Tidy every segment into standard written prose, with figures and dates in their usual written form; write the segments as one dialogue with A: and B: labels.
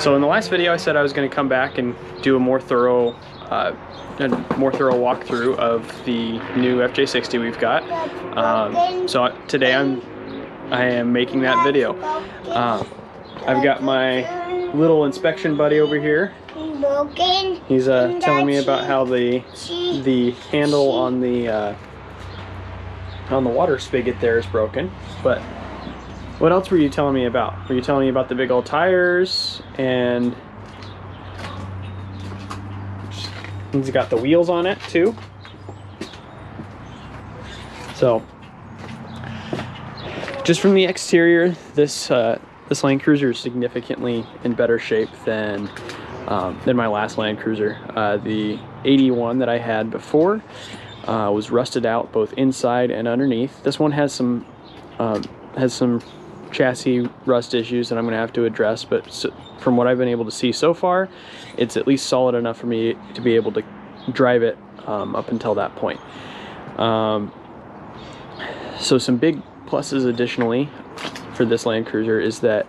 A: So in the last video I said I was going to come back and do a more thorough walkthrough of the new FJ60 we've got. So today I am making that video. I've got my little inspection buddy over here. He's telling me about how the handle on the water spigot there is broken. But what else were you telling me about? Were you telling me about the big old tires, and he's got the wheels on it too? So just from the exterior, this Land Cruiser is significantly in better shape than my last Land Cruiser. The 81 that I had before was rusted out both inside and underneath. This one has some chassis rust issues that I'm going to have to address, but from what I've been able to see so far, it's at least solid enough for me to be able to drive it up until that point. So some big pluses additionally for this Land Cruiser is that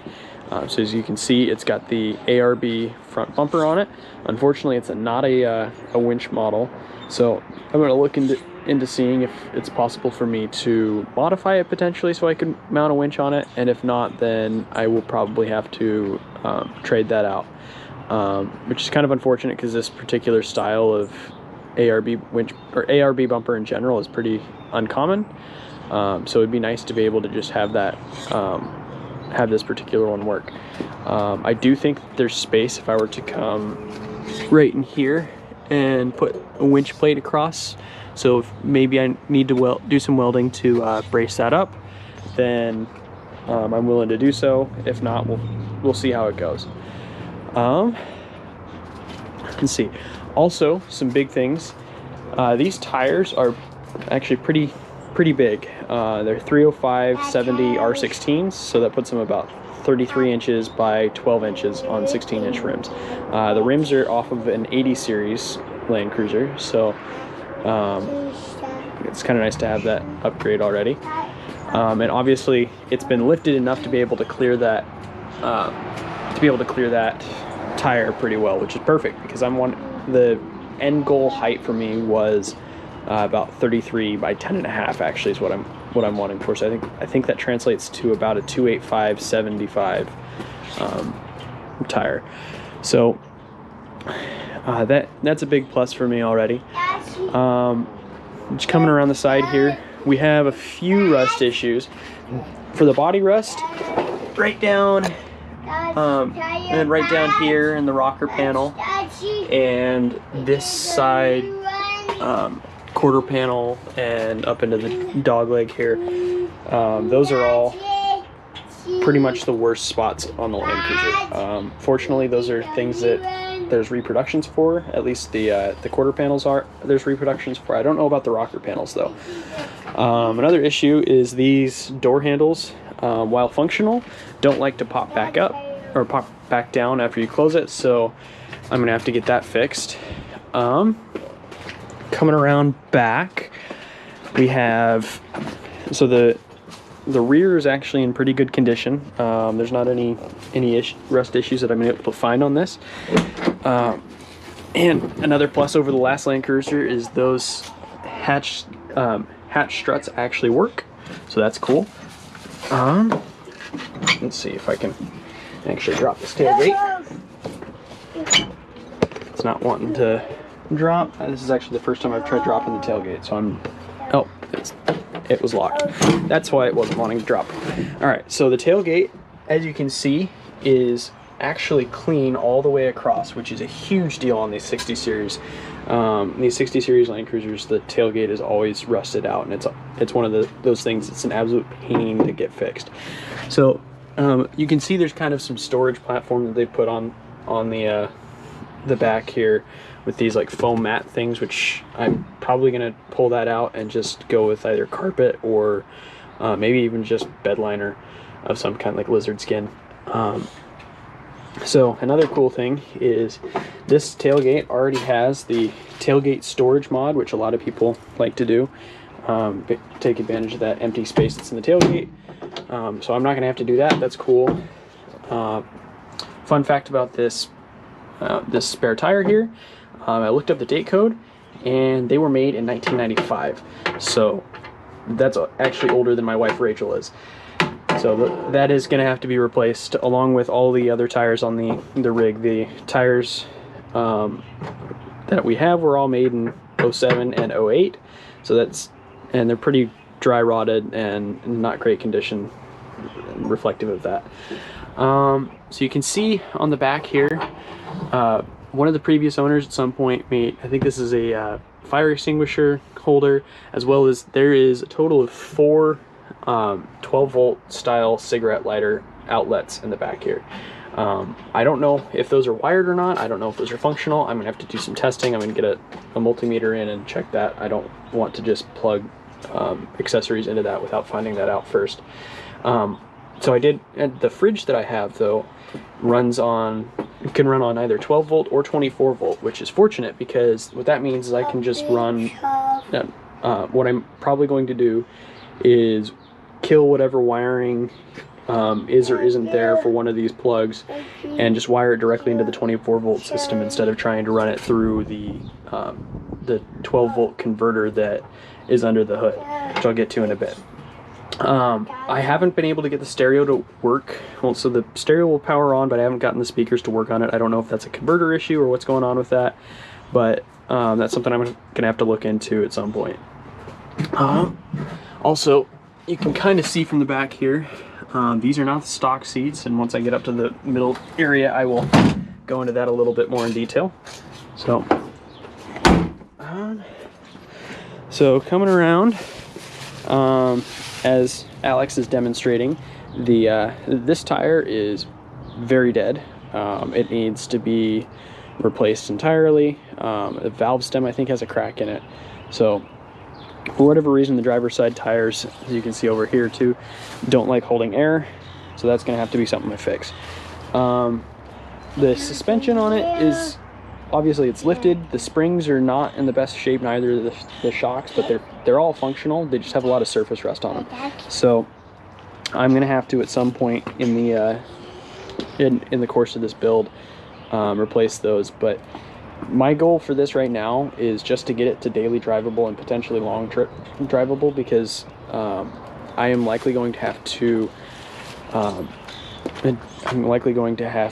A: so as you can see, it's got the ARB front bumper on it. Unfortunately, it's not a winch model, so I'm going to look into seeing if it's possible for me to modify it potentially so I can mount a winch on it, and if not, then I will probably have to trade that out, which is kind of unfortunate because this particular style of ARB winch or ARB bumper in general is pretty uncommon. So it'd be nice to be able to just have that have this particular one work. I do think there's space if I were to come right in here and put a winch plate across. So if maybe I need to do some welding to brace that up, then I'm willing to do so. If not, we'll see how it goes. Let's see. Also, some big things. These tires are actually pretty big. They're 305/70 R16s, so that puts them about 33 inches by 12 inches on 16-inch rims. The rims are off of an 80 series Land Cruiser, so it's kind of nice to have that upgrade already. And obviously, it's been lifted enough to be able to clear that tire pretty well, which is perfect because the end goal height for me was about 33 by 10.5 actually is what I'm wanting for. So I think that translates to about a 285/75 tire. So that's a big plus for me already. Just coming around the side here, we have a few rust issues. For the body rust, right down and right down here in the rocker panel, and this side quarter panel and up into the dog leg here. Those are all pretty much the worst spots on the Land Cruiser. Fortunately, those are things that there's reproductions for. At least the quarter panels there's reproductions for. I don't know about the rocker panels though. Another issue is these door handles, while functional, don't like to pop back up or pop back down after you close it, so I'm gonna have to get that fixed. Coming around back, we have, so the rear is actually in pretty good condition. There's not any rust issues that I've been able to find on this. And another plus over the last Land Cruiser is those hatch struts actually work, so that's cool. Let's see if I can actually drop this tailgate. It's not wanting to drop. This is actually the first time I've tried dropping the tailgate, so it was locked. That's why it wasn't wanting to drop. All right, so the tailgate, as you can see, is actually clean all the way across, which is a huge deal on these 60 series. These 60 series Land Cruisers, the tailgate is always rusted out, and it's one of those things that's an absolute pain to get fixed. So you can see there's kind of some storage platform that they put on the back here with these like foam mat things, which I'm probably gonna pull that out and just go with either carpet or maybe even just bed liner of some kind, like lizard skin. So another cool thing is this tailgate already has the tailgate storage mod, which a lot of people like to do, take advantage of that empty space that's in the tailgate. So I'm not gonna have to do that. That's cool. Fun fact about this this spare tire here, I looked up the date code, and they were made in 1995. So that's actually older than my wife Rachel is. So that is going to have to be replaced along with all the other tires on the rig. The tires that we have were all made in 07 and 08. So and they're pretty dry rotted and not great condition, reflective of that. So you can see on the back here, one of the previous owners at some point made, I think this is a fire extinguisher holder, as well as there is a total of 4 12-volt style cigarette lighter outlets in the back here. I don't know if those are wired or not. I don't know if those are functional. I'm gonna have to do some testing. I'm gonna get a multimeter in and check that. I don't want to just plug accessories into that without finding that out first. So I did, and the fridge that I have though can run on either 12 volt or 24 volt, which is fortunate because what that means is I can just run, what I'm probably going to do is kill whatever wiring is or isn't there for one of these plugs and just wire it directly into the 24 volt system instead of trying to run it through the 12 volt converter that is under the hood, which I'll get to in a bit. I haven't been able to get the stereo to work. Well, so the stereo will power on, but I haven't gotten the speakers to work on it. I don't know if that's a converter issue or what's going on with that, but that's something I'm gonna have to look into at some point. Also, you can kind of see from the back here, these are not the stock seats, and once I get up to the middle area, I will go into that a little bit more in detail. So coming around, as Alex is demonstrating, this tire is very dead. It needs to be replaced entirely. The valve stem, I think, has a crack in it. So for whatever reason, the driver's side tires, as you can see over here too, don't like holding air. So that's going to have to be something I fix. The suspension on it is, obviously it's lifted. The springs are not in the best shape, neither the shocks, but they're all functional. They just have a lot of surface rust on them. So I'm going to have to, at some point in the course of this build, replace those. But my goal for this right now is just to get it to daily drivable and potentially long trip drivable, because I am likely going to have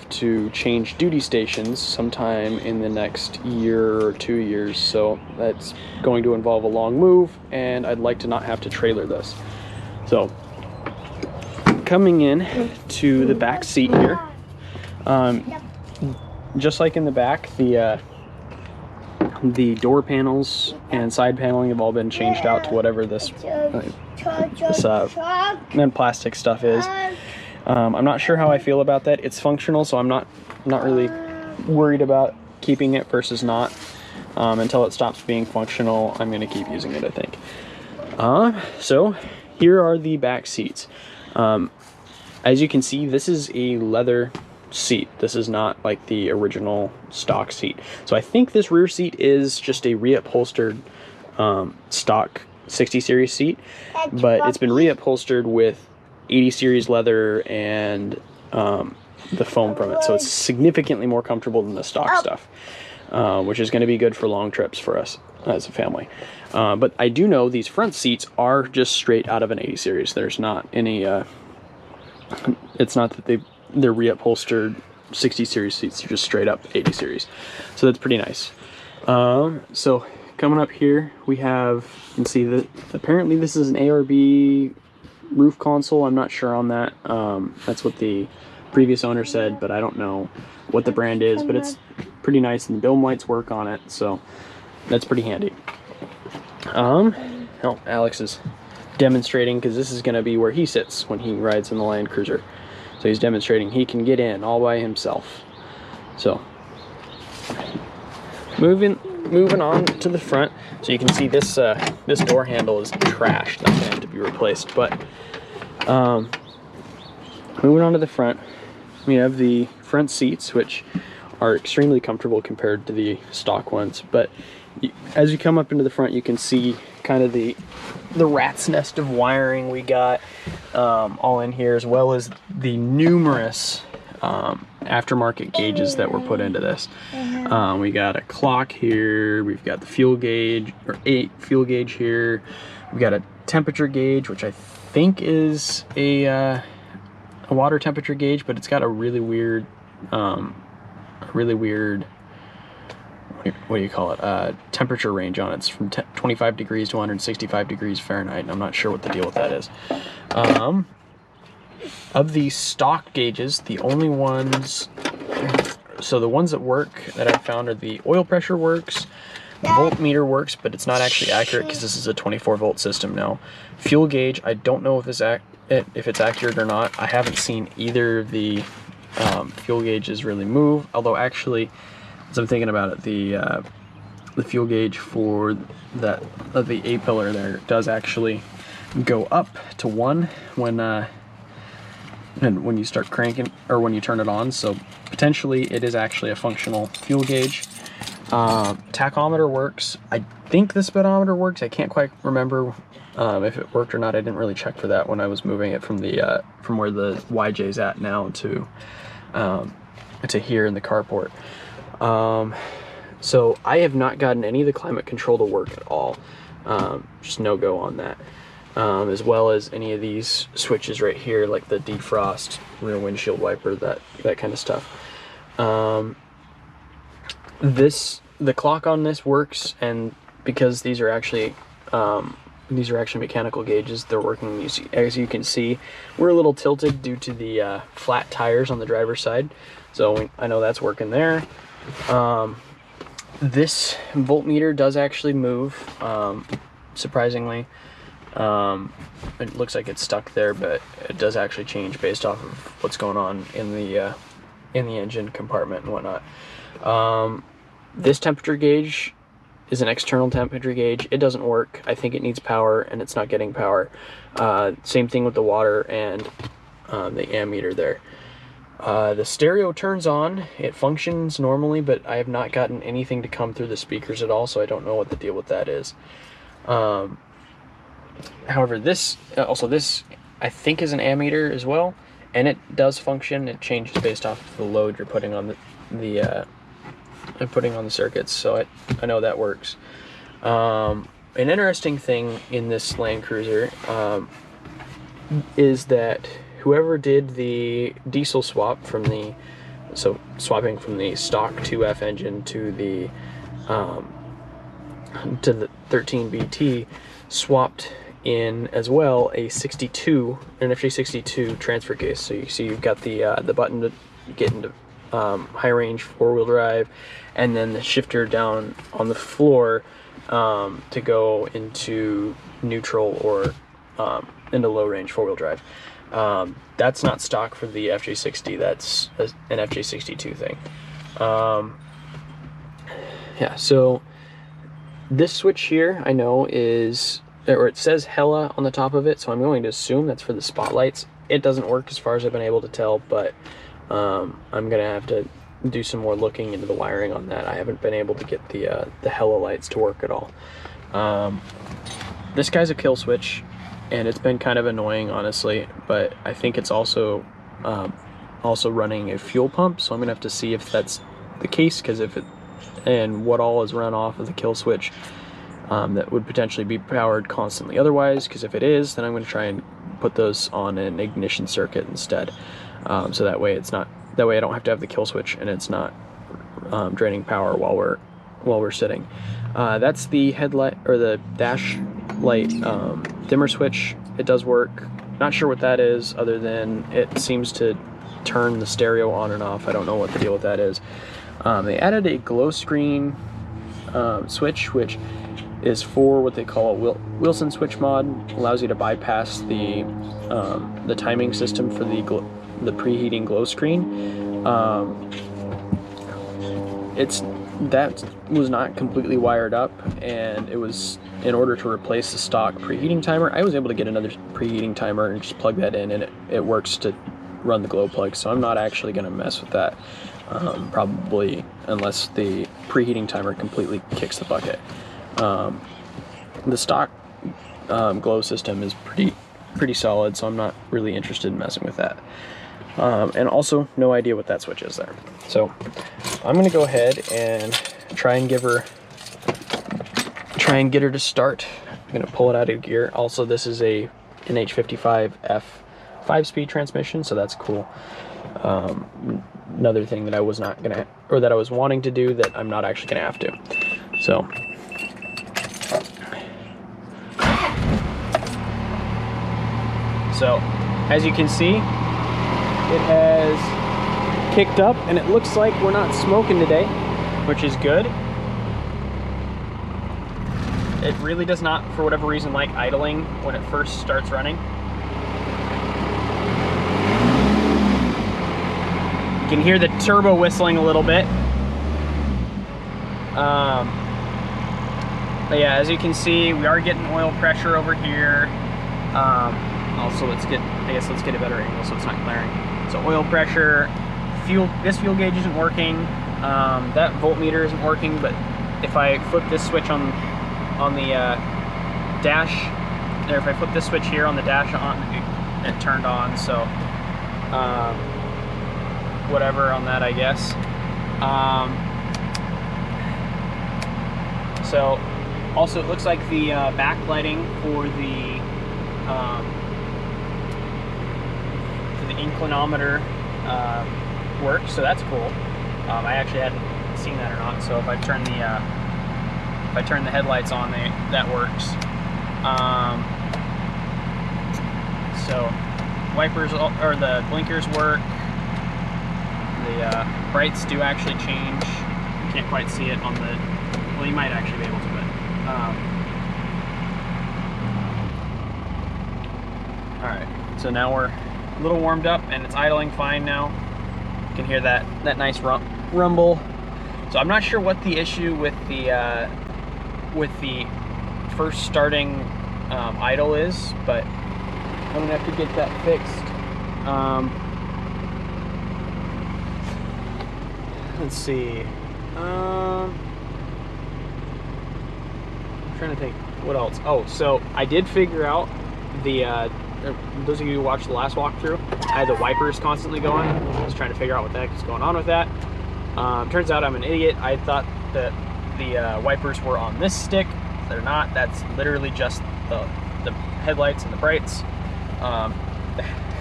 A: to change duty stations sometime in the next year or 2 years. So that's going to involve a long move, and I'd like to not have to trailer this. So coming in to the back seat here, just like in the back, the door panels and side paneling have all been changed out to whatever this plastic stuff is. I'm not sure how I feel about that. It's functional, so I'm not really worried about keeping it versus not. Until it stops being functional, I'm going to keep using it, I think. So here are the back seats. As you can see, this is a leather seat. This is not like the original stock seat. So I think this rear seat is just a reupholstered stock 60 series seat, but it's been reupholstered with 80 series leather and the foam from it, so it's significantly more comfortable than the stock stuff, which is going to be good for long trips for us as a family. But I do know these front seats are just straight out of an 80 series. There's not any it's not that they're reupholstered 60 series seats. They're just straight up 80 series, so that's pretty nice. So coming up here, we have, you can see that apparently this is an ARB roof console. I'm not sure on that. That's what the previous owner said, but I don't know what the brand is, but it's pretty nice, and the dome lights work on it, so that's pretty handy. Alex is demonstrating, because this is going to be where he sits when he rides in the Land Cruiser. So he's demonstrating he can get in all by himself. So moving on to the front, so you can see this this door handle is trashed. That's going to have to be replaced. But moving on to the front, we have the front seats, which are extremely comfortable compared to the stock ones. But as you come up into the front, you can see kind of the rat's nest of wiring we got all in here, as well as the numerous aftermarket gauges that were put into this. We got a clock here, we've got the fuel gauge, or a fuel gauge here, we got a temperature gauge, which I think is a water temperature gauge, but it's got a really weird, what do you call it, temperature range on it. It's from 25 degrees to 165 degrees Fahrenheit, and I'm not sure what the deal with that is. Of the stock gauges, the only ones, so the ones that work that I found are the oil pressure works, voltmeter works, but it's not actually accurate because this is a 24 volt system now. Fuel gauge, I don't know if it's accurate or not. I haven't seen either of the fuel gauges really move, although actually, as I'm thinking about it, the fuel gauge for the A-pillar there does actually go up to 1 when you start cranking, or when you turn it on, so potentially it is actually a functional fuel gauge. Tachometer works. I think the speedometer works. I can't quite remember if it worked or not. I didn't really check for that when I was moving it from the from where the YJ's at now to here in the carport. So I have not gotten any of the climate control to work at all. Just no go on that. As well as any of these switches right here, like the defrost, rear windshield wiper, that kind of stuff. The clock on this works, and because these are actually mechanical gauges, they're working. As you can see, we're a little tilted due to the flat tires on the driver's side, so I know that's working there. This voltmeter does actually move, surprisingly. It looks like it's stuck there, but it does actually change based off of what's going on in the engine compartment and whatnot. This temperature gauge is an external temperature gauge. It doesn't work. I think it needs power, and it's not getting power. Same thing with the water and the ammeter there. The stereo turns on. It functions normally, but I have not gotten anything to come through the speakers at all, so I don't know what the deal with that is. However, this I think is an ammeter as well, and it does function. It changes based off of the load you're putting on the circuits, so I know that works. An interesting thing in this Land Cruiser is that whoever did the diesel swap swapping from the stock 2F engine to the 13BT, swapped in as well an FJ60 transfer case. So you see you've got the button to get into high range 4-wheel drive, and then the shifter down on the floor to go into neutral or into low range 4-wheel drive. That's not stock for the FJ60. That's an FJ62 thing. Yeah, so this switch here I know is, or it says Hella on the top of it, so I'm going to assume that's for the spotlights. It doesn't work as far as I've been able to tell, but I'm gonna have to do some more looking into the wiring on that. I haven't been able to get the Hella lights to work at all. This guy's a kill switch, and it's been kind of annoying, honestly, but I think it's also running a fuel pump, so I'm gonna have to see if that's the case, because if it, and what all is run off of the kill switch that would potentially be powered constantly otherwise, because if it is, then I'm going to try and put those on an ignition circuit instead, so that way I don't have to have the kill switch and it's not draining power while we're sitting. That's the headlight, or the dash light dimmer switch. It does work. Not sure what that is, other than it seems to turn the stereo on and off. I don't know what the deal with that is. They added a glow screen switch, which is for what they call a Wilson switch mod. Allows you to bypass the timing system for the preheating glow screen. That was not completely wired up, and it was, in order to replace the stock preheating timer, I was able to get another preheating timer and just plug that in, and it works to run the glow plug. So I'm not actually going to mess with that, probably, unless the preheating timer completely kicks the bucket. The stock glow system is pretty solid, so I'm not really interested in messing with that. And also no idea what that switch is there. So I'm gonna go ahead and try and get her to start. I'm gonna pull it out of gear. Also, this is a NH55F 5-speed transmission, so that's cool. Another thing that I was not gonna, or that I was wanting to do that I'm not actually gonna have to. So as you can see, it has kicked up and it looks like we're not smoking today, which is good. It really does not, for whatever reason, like idling when it first starts running. You can hear the turbo whistling a little bit. But yeah, as you can see, we are getting oil pressure over here. Also, let's get a better angle so it's not glaring. So oil pressure, this fuel gauge isn't working. That voltmeter isn't working, but if I flip this switch on the dash, or if I flip this switch here on the dash on, it turned on. So whatever on that, I guess. So also it looks like the backlighting for the inclinometer works, so that's cool. I actually hadn't seen that or not. So if I turn the headlights on, that works. So wipers, or the blinkers work. The brights do actually change. You can't quite see it on the, well, you might actually be able to, but all right, so now we're a little warmed up and it's idling fine now. You can hear that nice rumble. So I'm not sure what the issue with the first starting idle is, but I'm gonna have to get that fixed. Let's see. I'm trying to think what else. Oh, so I did figure out the those of you who watched the last walkthrough, I had the wipers constantly going. I was trying to figure out what the heck is going on with that. Turns out I'm an idiot. I thought that the wipers were on this stick. They're not. That's literally just the headlights and the brights. The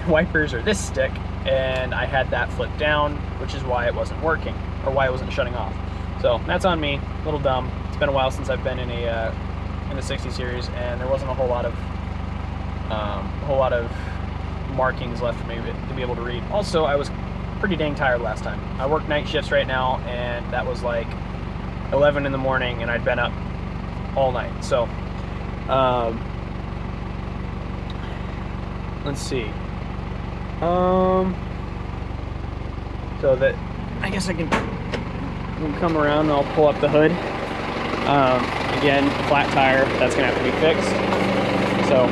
A: wipers are this stick, and I had that flipped down, which is why it wasn't working, or why it wasn't shutting off. So that's on me. A little dumb. It's been a while since I've been in a 60 series, and there wasn't a whole lot of markings left for me to be able to read. Also, I was pretty dang tired last time. I work night shifts right now, and that was like 11 in the morning, and I'd been up all night. So let's see. So that, I guess I can come around and I'll pull up the hood. Again, flat tire, that's gonna have to be fixed. So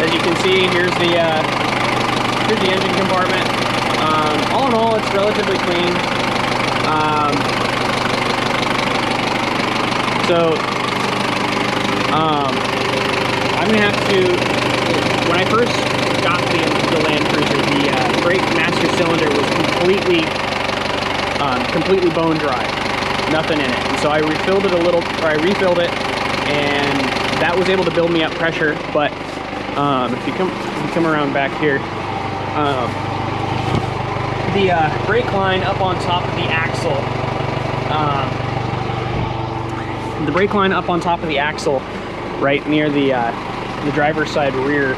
A: as you can see, here's the engine compartment. All in all, it's relatively clean. I'm gonna have to, when I first got the Land Cruiser, the brake master cylinder was completely bone dry, nothing in it. And so I refilled it and that was able to build me up pressure. But if you come around back here, the brake line up on top of the axle, right near the driver's side rear,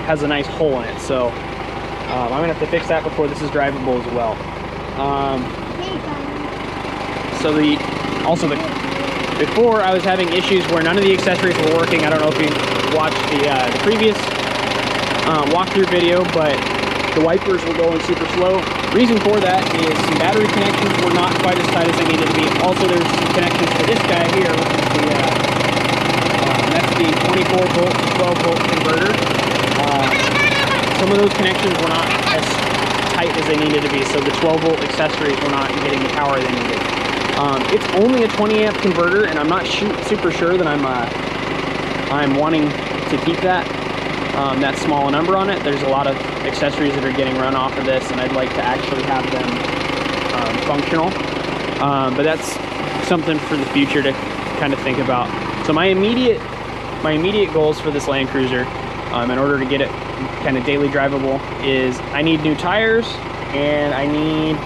A: has a nice hole in it. So I'm gonna have to fix that before this is drivable as well. Before I was having issues where none of the accessories were working. I don't know if you watched the previous walkthrough video, but the wipers were going super slow. Reason for that is some battery connections were not quite as tight as they needed to be. Also, there's some connections to this guy here, which is that's the 24 volt to 12 volt converter. Some of those connections were not as tight as they needed to be, so the 12 volt accessories were not getting the power they needed. It's only a 20 amp converter, and I'm not super sure that I'm wanting to keep that small a number on it. There's a lot of accessories that are getting run off of this, and I'd like to actually have them functional. But that's something for the future to kind of think about. So my immediate goals for this Land Cruiser, in order to get it kind of daily drivable, is I need new tires, and I need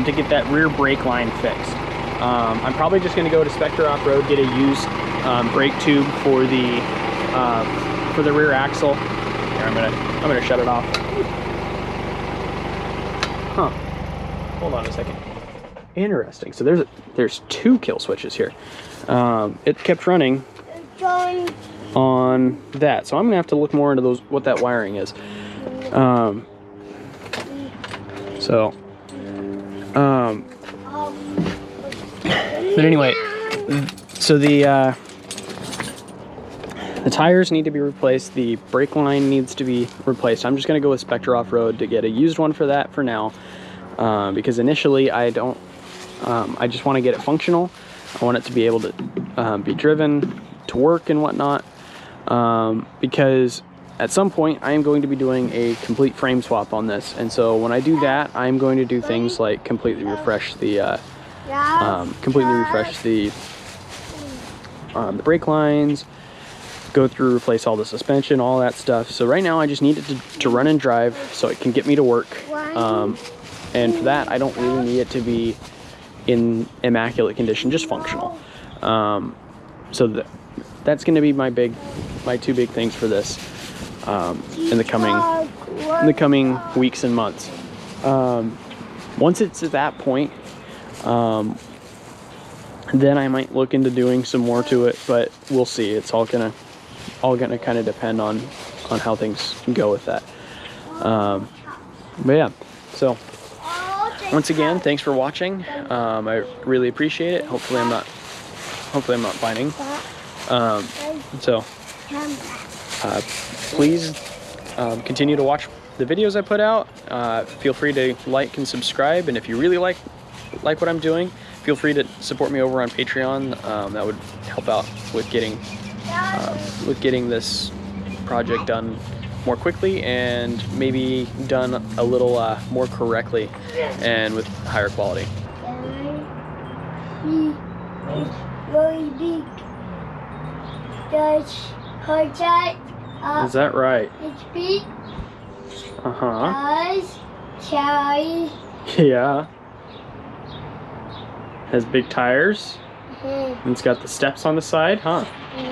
A: to get that rear brake line fixed. I'm probably just going to go to Spectre Off-Road, get a used brake tube for the rear axle. Here, I'm gonna shut it off. Huh? Hold on a second. Interesting. So there's 2 kill switches here. It kept running on that, so I'm gonna have to look more into what that wiring is. But anyway, so the tires need to be replaced. The brake line needs to be replaced. I'm just gonna go with Spectre Off-Road to get a used one for that for now, because initially I just want to get it functional. I want it to be able to be driven to work and whatnot, because at some point I am going to be doing a complete frame swap on this, and so when I do that, I'm going to do things like completely refresh the brake lines, go through, replace all the suspension, all that stuff. So right now I just need it to run and drive so it can get me to work, and for that I don't really need it to be in immaculate condition, just functional. So that's going to be my 2 big things for this in the coming weeks and months. Once it's at that point, then I might look into doing some more to it, but we'll see. It's all gonna kind of depend on how things go with that. But yeah, so once again, thanks for watching. I really appreciate it. Hopefully I'm not biting. Please continue to watch the videos I put out. Feel free to like and subscribe, and if you really like what I'm doing, feel free to support me over on Patreon. That would help out with getting this project done more quickly, and maybe done a little more correctly and with higher quality.
B: It's very big. That's her side.
A: Is that right?
B: It's big.
A: Uh-huh.
B: Size.
A: Yeah. Has big tires.
B: Mm-hmm.
A: And it's got the steps on the side, huh?
B: Mm-hmm.